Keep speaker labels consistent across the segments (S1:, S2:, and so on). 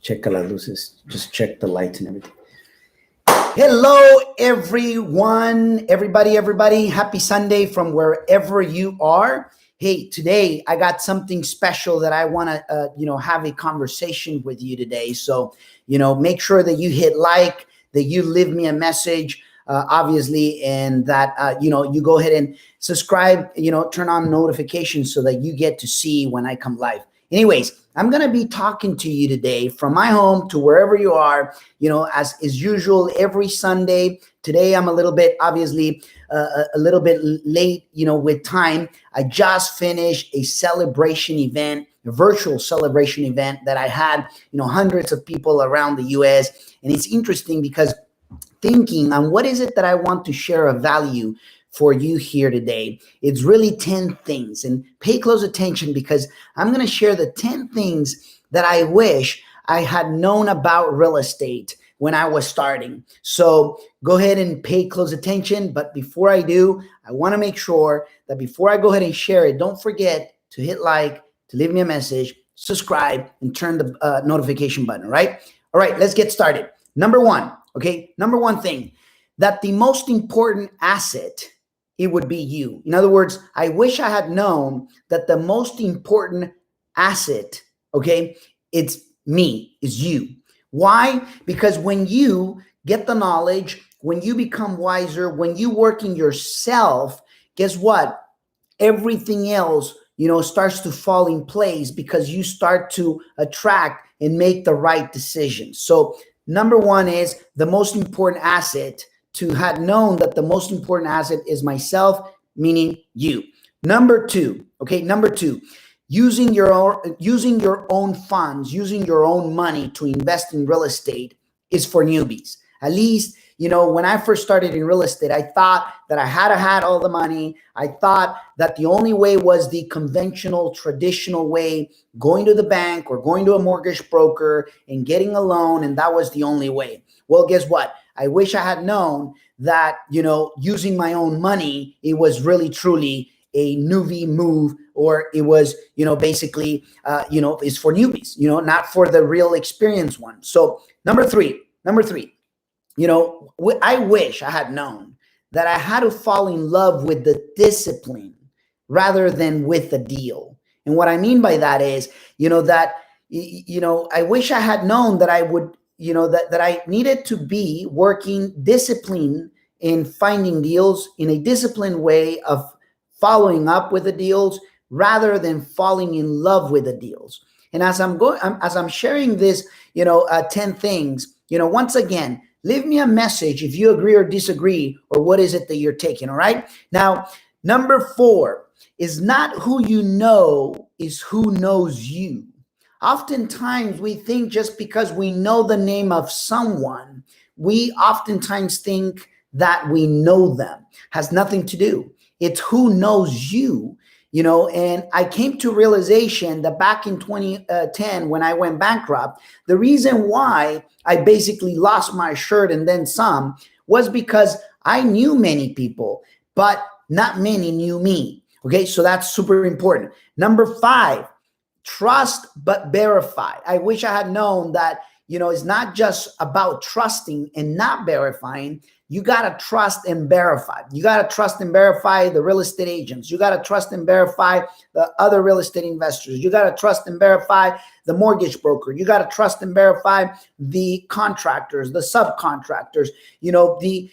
S1: Check las luces. Just check the lights and everything. Hello, everyone. Everybody. Happy Sunday from wherever you are. Hey, today I got something special that I want to, have a conversation with you today. So, make sure that you hit like, that you leave me a message, obviously, and that, you go ahead and subscribe, turn on notifications so that you get to see when I come live. Anyways, I'm going to be talking to you today from my home to wherever you are, as is usual every Sunday. Today, I'm a little bit, obviously, a little bit late, with time. I just finished a celebration event, a virtual celebration event that I had, hundreds of people around the U.S. And it's interesting because thinking on what is it that I want to share of value for you here today. It's really 10 things, and pay close attention because I'm going to share the 10 things that I wish I had known about real estate when I was starting. So go ahead and pay close attention. But before I do, I want to make sure that before I go ahead and share it, don't forget to hit like, to leave me a message, subscribe, and turn the notification button, right? All right, let's get started. Number one thing, that the most important asset, it would be you. In other words, I wish I had known that the most important asset, it's me, is you. Why? Because when you get the knowledge, when you become wiser, when you work in yourself, guess what? Everything else, starts to fall in place because you start to attract and make the right decisions. So number one is the most important asset. To have known that the most important asset is myself, meaning you. Number two, using your own funds, using your own money to invest in real estate is for newbies. At least, when I first started in real estate, I thought that I had all the money. I thought that the only way was the conventional, traditional way, going to the bank or going to a mortgage broker and getting a loan, and that was the only way. Well, guess what? I wish I had known that, using my own money, it was really, truly a newbie move, or it was, basically, is for newbies, not for the real experienced one. So number three, I wish I had known that I had to fall in love with the discipline rather than with the deal. And what I mean by that is, I wish I had known that I would, that I needed to be working discipline in finding deals in a disciplined way of following up with the deals rather than falling in love with the deals. And as I'm sharing this, 10 things, once again, leave me a message if you agree or disagree, or what is it that you're taking. All right. Now, number 4 is not who you know, is who knows you. Oftentimes we think just because we know the name of someone, we oftentimes think that we know them. Has nothing to do. It's who knows you, and I came to realization that back in 2010, when I went bankrupt, the reason why I basically lost my shirt and then some was because I knew many people, but not many knew me. Okay, so that's super important. Number 5, trust but verify. I wish I had known that, it's not just about trusting and not verifying. You got to trust and verify. You got to trust and verify the real estate agents. You got to trust and verify the other real estate investors. You got to trust and verify the mortgage broker. You got to trust and verify the contractors, the subcontractors, the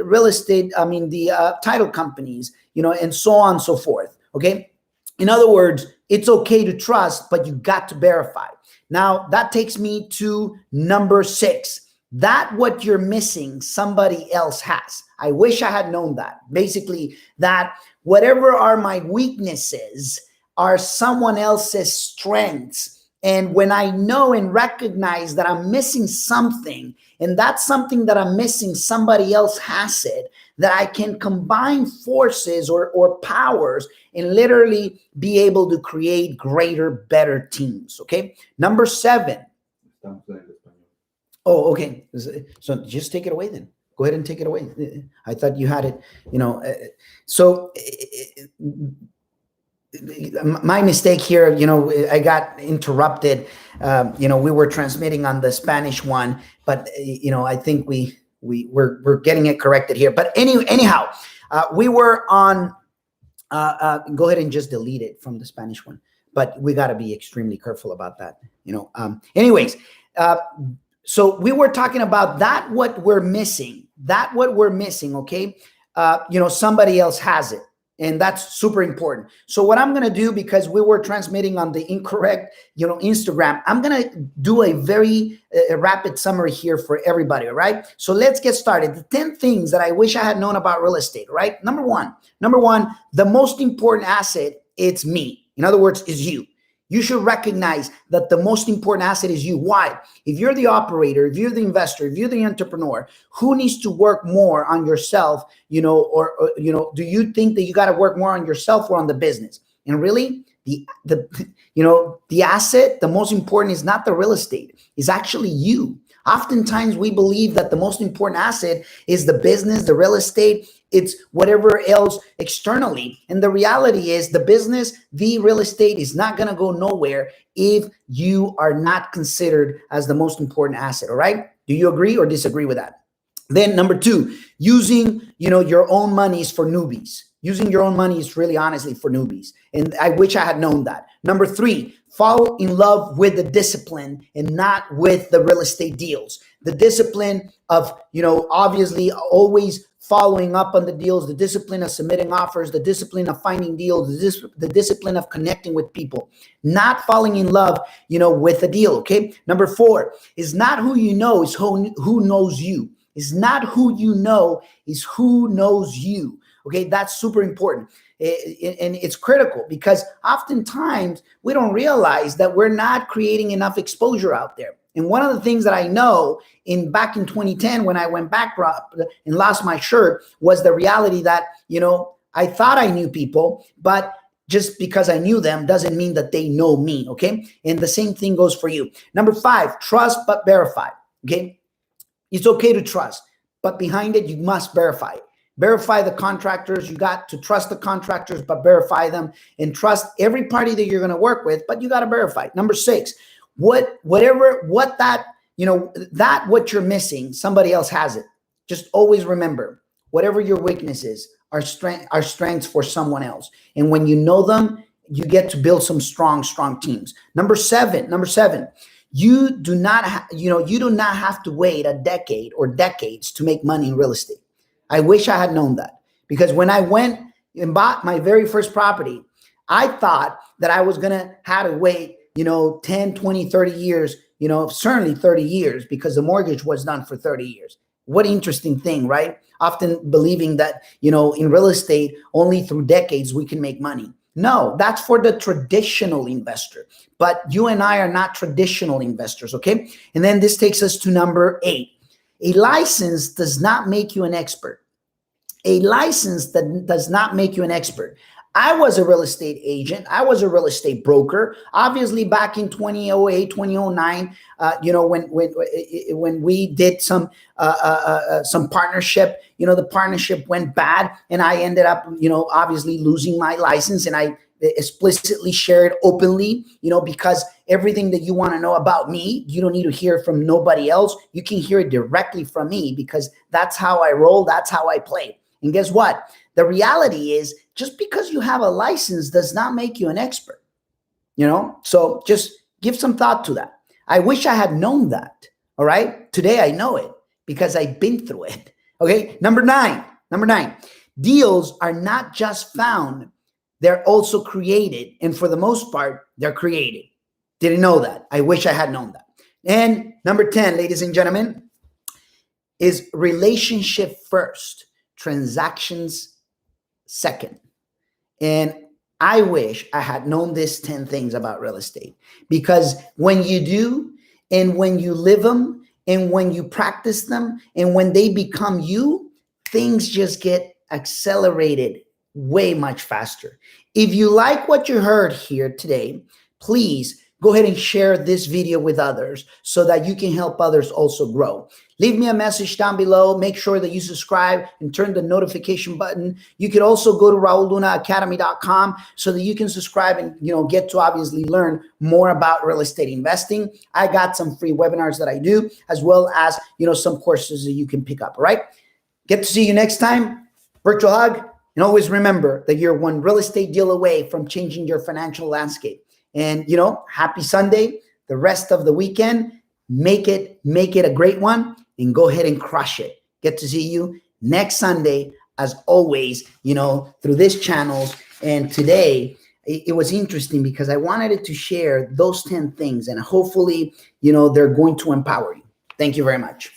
S1: real estate, the title companies, and so on and so forth. Okay. In other words, it's okay to trust, but you got to verify. Now, that takes me to number 6. That what you're missing, somebody else has. I wish I had known that. Basically, that whatever are my weaknesses are someone else's strengths. And when I know and recognize that I'm missing something, and that's something that I'm missing, somebody else has it, that I can combine forces or powers and literally be able to create greater, better teams. Okay. Number 7. Oh, okay. So just take it away then. Go ahead and take it away. I thought you had it, So my mistake here, I got interrupted. We were transmitting on the Spanish one, but I think we're getting it corrected here. But anyhow, we were on. Go ahead and just delete it from the Spanish one. But we got to be extremely careful about that. Anyways, so we were talking about that. What we're missing. Okay. Somebody else has it. And that's super important. So what I'm going to do, because we were transmitting on the incorrect, Instagram, I'm going to do a very rapid summary here for everybody. All right. So let's get started. The 10 things that I wish I had known about real estate. Right. Number one, the most important asset, it's me. In other words, is you. You should recognize that the most important asset is you. Why? If you're the operator, if you're the investor, if you're the entrepreneur, who needs to work more on yourself, or do you think that you got to work more on yourself or on the business? And really, the asset, the most important is not the real estate, it's actually you. Oftentimes we believe that the most important asset is the business, the real estate, it's whatever else externally. And the reality is the business, the real estate is not going to go nowhere if you are not considered as the most important asset. All right. Do you agree or disagree with that? Then number two, using, your own monies for newbies. Using your own money is really honestly for newbies. And I wish I had known that. Number three, fall in love with the discipline and not with the real estate deals. The discipline of, obviously always following up on the deals, the discipline of submitting offers, the discipline of finding deals, the discipline of connecting with people, not falling in love, with a deal. Okay. Number four is not who you know, is who knows you. It's not who you know, is who knows you. Okay. That's super important. And it's critical because oftentimes we don't realize that we're not creating enough exposure out there. And one of the things that I know back in 2010, when I went bankrupt and lost my shirt, was the reality that, I thought I knew people, but just because I knew them doesn't mean that they know me. Okay. And the same thing goes for you. Number five, trust but verify. Okay. It's okay to trust, but behind it, you must verify it. Verify the contractors. You got to trust the contractors, but verify them, and trust every party that you're going to work with, but you got to verify. Number six, what you're missing, somebody else has it. Just always remember, whatever your weaknesses are strengths for someone else. And when you know them, you get to build some strong teams. Number seven, you do not have to wait a decade or decades to make money in real estate. I wish I had known that, because when I went and bought my very first property, I thought that I was going to have to wait, 10, 20, 30 years, certainly 30 years, because the mortgage was done for 30 years. What an interesting thing, right? Often believing that, in real estate, only through decades we can make money. No, that's for the traditional investor. But you and I are not traditional investors, okay? And then this takes us to number 8. A license does not make you an expert. A license that does not make you an expert. I was a real estate agent. I was a real estate broker. Obviously, back in 2008, 2009, when we did some partnership, the partnership went bad, and I ended up, obviously losing my license, and I explicitly shared openly, because everything that you want to know about me, you don't need to hear from nobody else. You can hear it directly from me, because that's how I roll. That's how I play. And guess what? The reality is, just because you have a license does not make you an expert, So just give some thought to that. I wish I had known that. All right. Today I know it because I've been through it. Okay. Number nine, deals are not just found. They're also created. And for the most part, they're created. Didn't know that. I wish I had known that. And number 10, ladies and gentlemen, is relationship first, transactions second. And I wish I had known these 10 things about real estate, because when you do, and when you live them, and when you practice them, and when they become you, things just get accelerated way much faster. If you like what you heard here today, please go ahead and share this video with others so that you can help others also grow. Leave me a message down below. Make sure that you subscribe and turn the notification button. You could also go to raullunaacademy.com so that you can subscribe and get to obviously learn more about real estate investing. I got some free webinars that I do, as well as some courses that you can pick up. All right. Get to see you next time. Virtual hug. And always remember that you're one real estate deal away from changing your financial landscape. And happy Sunday. The rest of the weekend, make it a great one. And go ahead and crush it. Get to see you next Sunday, as always, through this channels. And today, it was interesting because I wanted it to share those 10 things, and hopefully, they're going to empower you. Thank you very much.